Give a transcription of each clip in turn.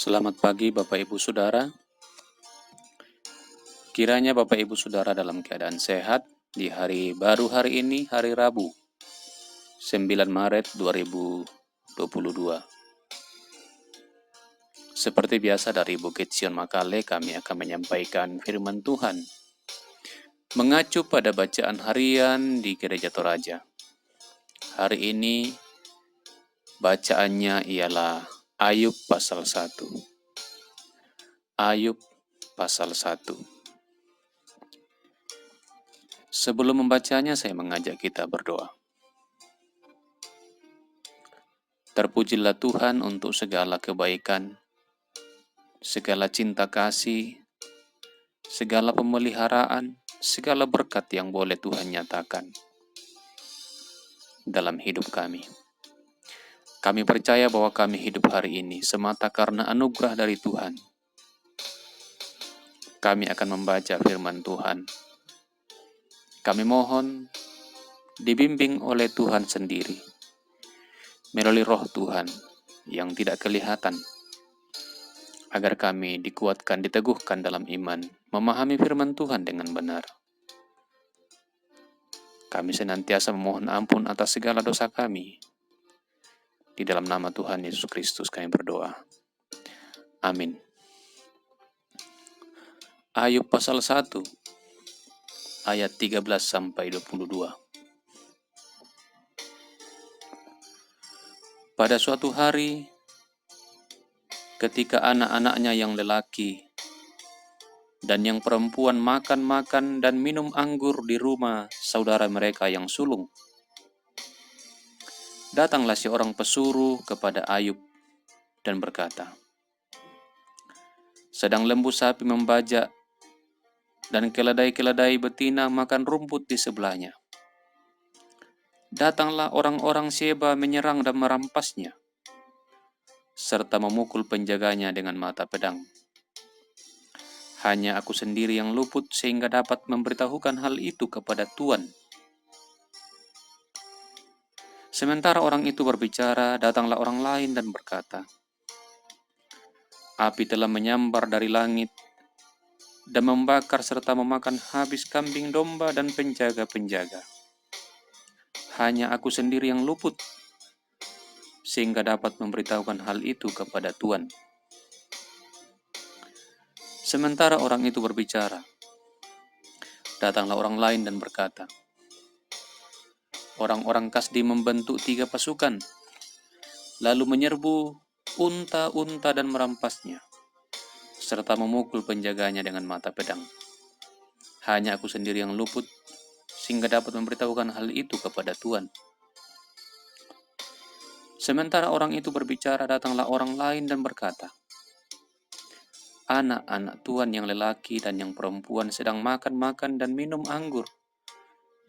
Selamat pagi Bapak Ibu Saudara. Kiranya Bapak Ibu Saudara dalam keadaan sehat di hari baru hari ini, hari Rabu, 9 Maret 2022. Seperti biasa dari Bukit Sion Makale, kami akan menyampaikan firman Tuhan. Mengacu pada bacaan harian di Gereja Toraja. Hari ini bacaannya ialah Ayub pasal 1. Ayub pasal 1. Sebelum membacanya, saya mengajak kita berdoa. Terpujilah Tuhan untuk segala kebaikan, segala cinta kasih, segala pemeliharaan, segala berkat yang boleh Tuhan nyatakan dalam hidup kami. Kami percaya bahwa kami hidup hari ini semata karena anugerah dari Tuhan. Kami akan membaca firman Tuhan. Kami mohon dibimbing oleh Tuhan sendiri, melalui roh Tuhan yang tidak kelihatan, agar kami dikuatkan, diteguhkan dalam iman, memahami firman Tuhan dengan benar. Kami senantiasa memohon ampun atas segala dosa kami. Di dalam nama Tuhan Yesus Kristus kami berdoa. Amin. Ayub pasal 1, ayat 13-22. Pada suatu hari, ketika anak-anaknya yang lelaki dan yang perempuan makan-makan dan minum anggur di rumah saudara mereka yang sulung, datanglah seorang pesuruh kepada Ayub dan berkata, sedang lembu sapi membajak dan keledai-keledai betina makan rumput di sebelahnya. Datanglah orang-orang Sheba menyerang dan merampasnya, serta memukul penjaganya dengan mata pedang. Hanya aku sendiri yang luput sehingga dapat memberitahukan hal itu kepada Tuan. Sementara orang itu berbicara, datanglah orang lain dan berkata, api telah menyambar dari langit dan membakar serta memakan habis kambing domba dan penjaga-penjaga. Hanya aku sendiri yang luput, sehingga dapat memberitahukan hal itu kepada Tuan. Sementara orang itu berbicara, datanglah orang lain dan berkata, orang-orang Kasdi membentuk 3 pasukan, lalu menyerbu unta-unta dan merampasnya, serta memukul penjaganya dengan mata pedang. Hanya aku sendiri yang luput, sehingga dapat memberitahukan hal itu kepada Tuan. Sementara orang itu berbicara, datanglah orang lain dan berkata, anak-anak Tuan yang lelaki dan yang perempuan sedang makan-makan dan minum anggur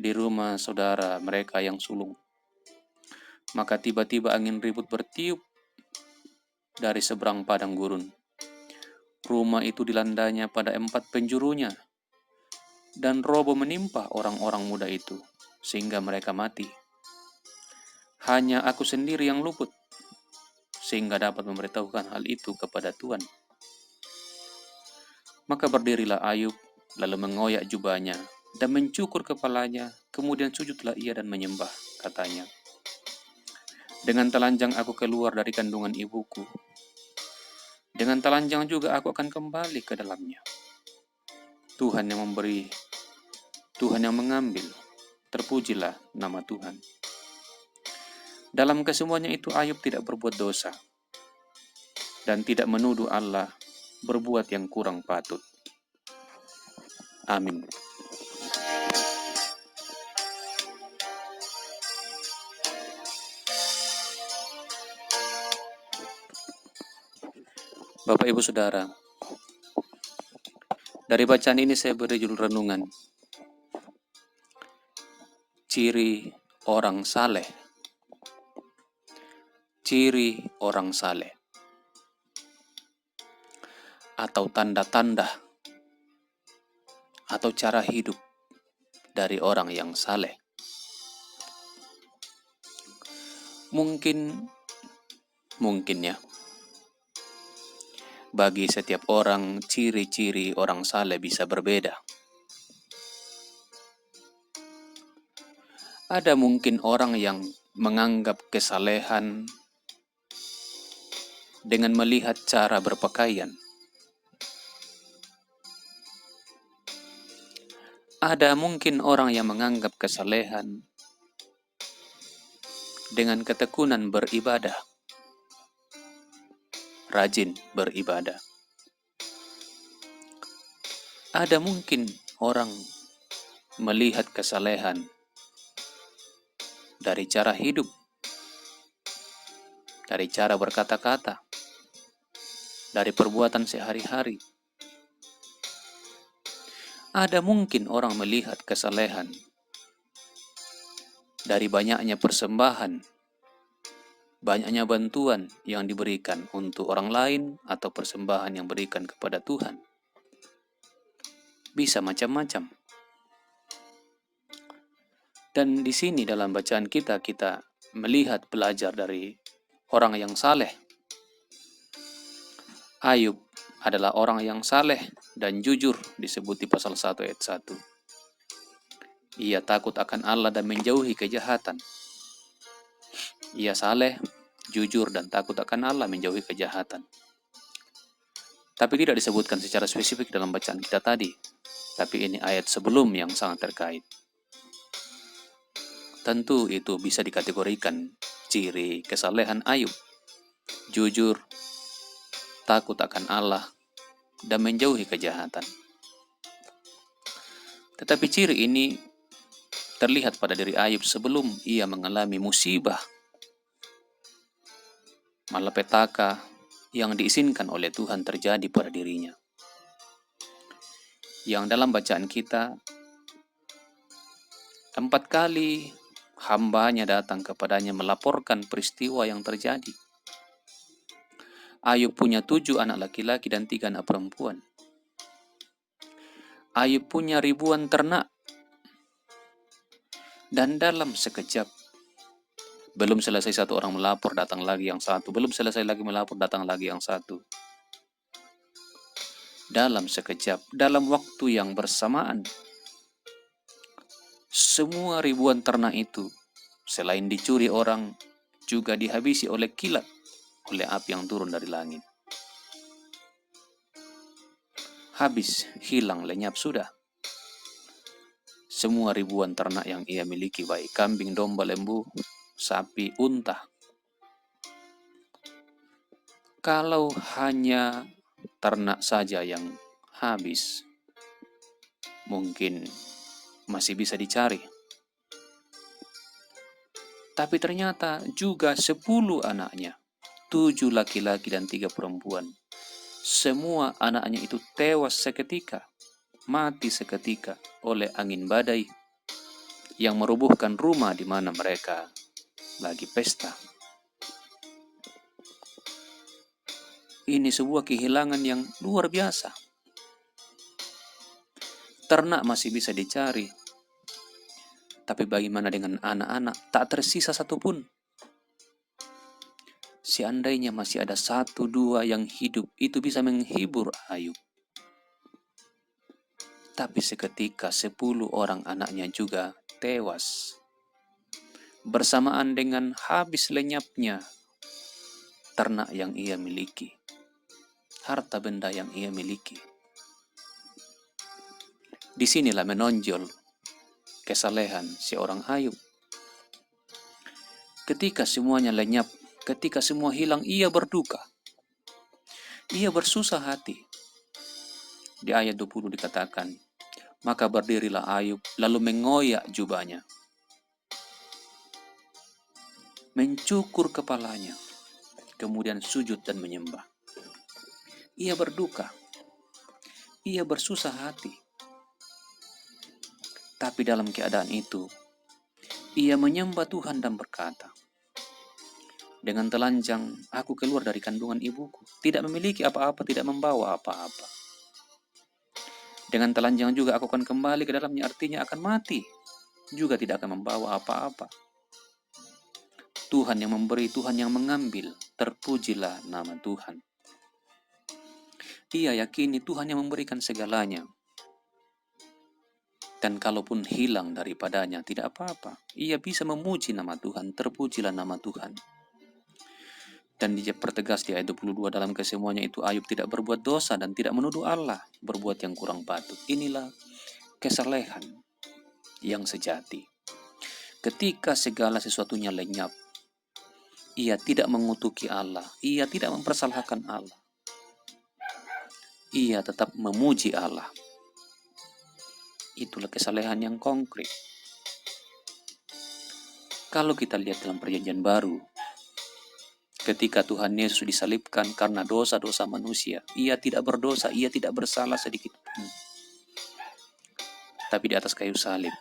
di rumah saudara mereka yang sulung. Maka tiba-tiba angin ribut bertiup dari seberang padang gurun. Rumah itu dilandanya pada 4 penjurunya, dan roboh menimpa orang-orang muda itu, sehingga mereka mati. Hanya aku sendiri yang luput, sehingga dapat memberitahukan hal itu kepada Tuan. Maka berdirilah Ayub, lalu mengoyak jubahnya, dan mencukur kepalanya, kemudian sujudlah ia dan menyembah, katanya, dengan telanjang aku keluar dari kandungan ibuku, dengan telanjang juga aku akan kembali ke dalamnya. Tuhan yang memberi, Tuhan yang mengambil, terpujilah nama Tuhan. Dalam kesemuanya itu Ayub tidak berbuat dosa, dan tidak menuduh Allah berbuat yang kurang patut. Amin. Bapak Ibu Saudara, dari bacaan ini saya beri judul renungan, ciri orang saleh. Ciri orang saleh, atau tanda-tanda, atau cara hidup dari orang yang saleh. Mungkin ya, Bagi setiap orang, ciri-ciri orang saleh bisa berbeda. Ada mungkin orang yang menganggap kesalehan dengan melihat cara berpakaian. Ada mungkin orang yang menganggap kesalehan dengan ketekunan beribadah, rajin beribadah. Ada mungkin orang melihat kesalehan dari cara hidup, dari cara berkata-kata, dari perbuatan sehari-hari. Ada mungkin orang melihat kesalehan dari banyaknya persembahan, banyaknya bantuan yang diberikan untuk orang lain atau persembahan yang diberikan kepada Tuhan. Bisa macam-macam. Dan di sini dalam bacaan kita melihat belajar dari orang yang saleh. Ayub adalah orang yang saleh dan jujur disebut di pasal 1 ayat 1. Ia takut akan Allah dan menjauhi kejahatan. Ia saleh, jujur dan takut akan Allah, menjauhi kejahatan. Tapi tidak disebutkan secara spesifik dalam bacaan kita tadi. Tapi ini ayat sebelum yang sangat terkait. Tentu itu bisa dikategorikan ciri kesalehan Ayub. Jujur, takut akan Allah, dan menjauhi kejahatan. Tetapi ciri ini terlihat pada diri Ayub sebelum ia mengalami musibah, malapetaka yang diizinkan oleh Tuhan terjadi pada dirinya. Yang dalam bacaan kita, 4 kali hambanya datang kepadanya melaporkan peristiwa yang terjadi. Ayub punya 7 anak laki-laki dan 3 anak perempuan. Ayub punya ribuan ternak. Dan dalam sekejap, belum selesai satu orang melapor, datang lagi yang satu. Belum selesai lagi melapor, datang lagi yang satu. Dalam sekejap, dalam waktu yang bersamaan, semua ribuan ternak itu, selain dicuri orang, juga dihabisi oleh kilat, oleh api yang turun dari langit. Habis, hilang, lenyap sudah. Semua ribuan ternak yang ia miliki, baik kambing, domba, lembu, sapi, unta. Kalau hanya ternak saja yang habis, mungkin masih bisa dicari. Tapi ternyata juga 10 anaknya, 7 laki-laki dan 3 perempuan. Semua anaknya itu tewas seketika, mati seketika oleh angin badai yang merubuhkan rumah di mana mereka lagi pesta. Ini sebuah kehilangan yang luar biasa. Ternak masih bisa dicari, tapi bagaimana dengan anak-anak? Tak tersisa satupun. Seandainya masih ada 1, 2 yang hidup, itu bisa menghibur Ayub. Tapi seketika 10 orang anaknya juga tewas. Bersamaan dengan habis lenyapnya ternak yang ia miliki, harta benda yang ia miliki. Disinilah menonjol kesalehan seorang Ayub. Ketika semuanya lenyap, ketika semua hilang, ia berduka. Ia bersusah hati. Di ayat 20 dikatakan, maka berdirilah Ayub, lalu mengoyak jubahnya, mencukur kepalanya, kemudian sujud dan menyembah. Ia berduka. Ia bersusah hati. Tapi dalam keadaan itu, ia menyembah Tuhan dan berkata, dengan telanjang aku keluar dari kandungan ibuku, tidak memiliki apa-apa, tidak membawa apa-apa. Dengan telanjang juga aku akan kembali ke dalamnya, artinya akan mati, juga tidak akan membawa apa-apa. Tuhan yang memberi, Tuhan yang mengambil, terpujilah nama Tuhan. Ia yakini Tuhan yang memberikan segalanya. Dan kalaupun hilang daripadanya, tidak apa-apa. Ia bisa memuji nama Tuhan, terpujilah nama Tuhan. Dan dipertegas di ayat 22, dalam kesemuanya itu Ayub tidak berbuat dosa dan tidak menuduh Allah berbuat yang kurang patut. Inilah kesalehan yang sejati. Ketika segala sesuatunya lenyap, ia tidak mengutuki Allah, ia tidak mempersalahkan Allah. Ia tetap memuji Allah. Itulah kesalehan yang konkret. Kalau kita lihat dalam Perjanjian Baru, ketika Tuhan Yesus disalibkan karena dosa-dosa manusia, ia tidak berdosa, ia tidak bersalah sedikit pun. Tapi di atas kayu salib,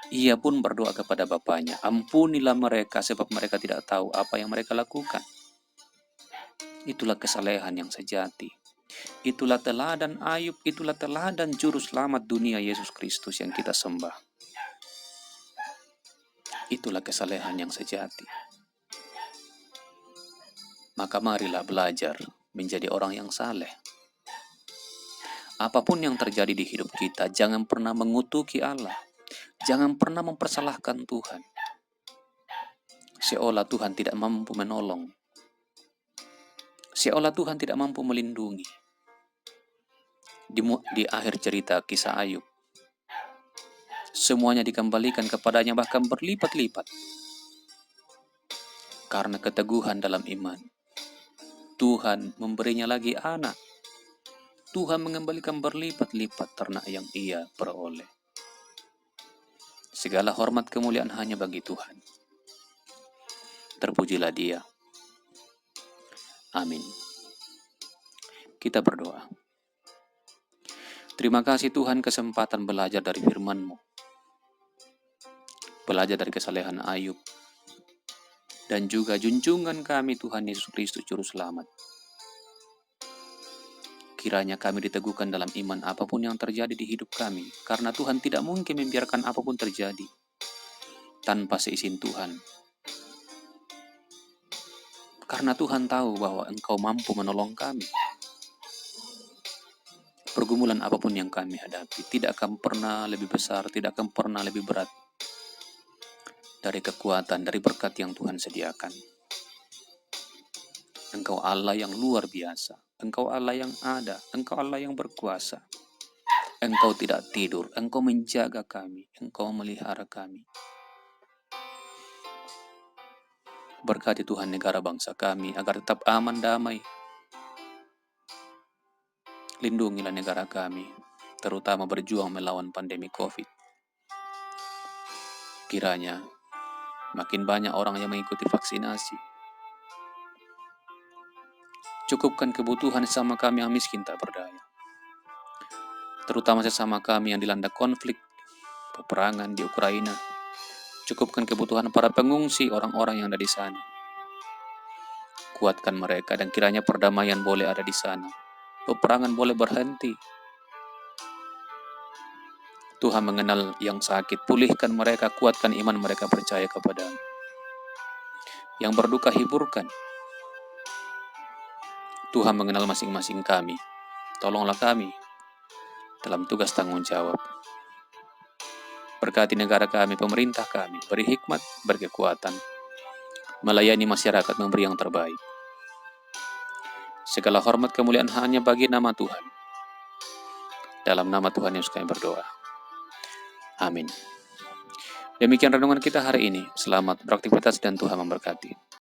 ia pun berdoa kepada Bapanya, ampunilah mereka sebab mereka tidak tahu apa yang mereka lakukan. Itulah kesalehan yang sejati. Itulah teladan Ayub, itulah teladan juru selamat dunia Yesus Kristus yang kita sembah. Itulah kesalehan yang sejati. Maka marilah belajar menjadi orang yang saleh. Apapun yang terjadi di hidup kita, jangan pernah mengutuki Allah. Jangan pernah mempersalahkan Tuhan. Seolah Tuhan tidak mampu menolong. Seolah Tuhan tidak mampu melindungi. Di akhir cerita kisah Ayub, semuanya dikembalikan kepadanya bahkan berlipat-lipat. Karena keteguhan dalam iman, Tuhan memberinya lagi anak. Tuhan mengembalikan berlipat-lipat ternak yang ia peroleh. Segala hormat kemuliaan hanya bagi Tuhan. Terpujilah Dia. Amin. Kita berdoa. Terima kasih Tuhan kesempatan belajar dari firman-Mu. Belajar dari kesalehan Ayub. Dan juga junjungan kami Tuhan Yesus Kristus Juru Selamat. Kiranya kami diteguhkan dalam iman apapun yang terjadi di hidup kami. Karena Tuhan tidak mungkin membiarkan apapun terjadi tanpa seizin Tuhan. Karena Tuhan tahu bahwa Engkau mampu menolong kami. Pergumulan apapun yang kami hadapi tidak akan pernah lebih besar, tidak akan pernah lebih berat dari kekuatan, dari berkat yang Tuhan sediakan. Engkau Allah yang luar biasa. Engkau Allah yang ada. Engkau Allah yang berkuasa. Engkau tidak tidur. Engkau menjaga kami. Engkau memelihara kami. Berkati Tuhan negara bangsa kami agar tetap aman damai. Lindungilah negara kami, terutama berjuang melawan pandemi COVID. Kiranya makin banyak orang yang mengikuti vaksinasi. Cukupkan kebutuhan sesama kami yang miskin tak berdaya. Terutama sesama kami yang dilanda konflik, peperangan di Ukraina. Cukupkan kebutuhan para pengungsi, orang-orang yang ada di sana. Kuatkan mereka dan kiranya perdamaian boleh ada di sana. Peperangan boleh berhenti. Tuhan mengenal yang sakit, pulihkan mereka, kuatkan iman mereka percaya kepada-Mu. Yang berduka hiburkan. Tuhan mengenal masing-masing kami. Tolonglah kami dalam tugas tanggung jawab. Berkati negara kami, pemerintah kami, beri hikmat, beri kekuatan, melayani masyarakat, memberi yang terbaik. Segala hormat kemuliaan hanya bagi nama Tuhan. Dalam nama Tuhan Yesus kami berdoa. Amin. Demikian renungan kita hari ini. Selamat beraktivitas dan Tuhan memberkati.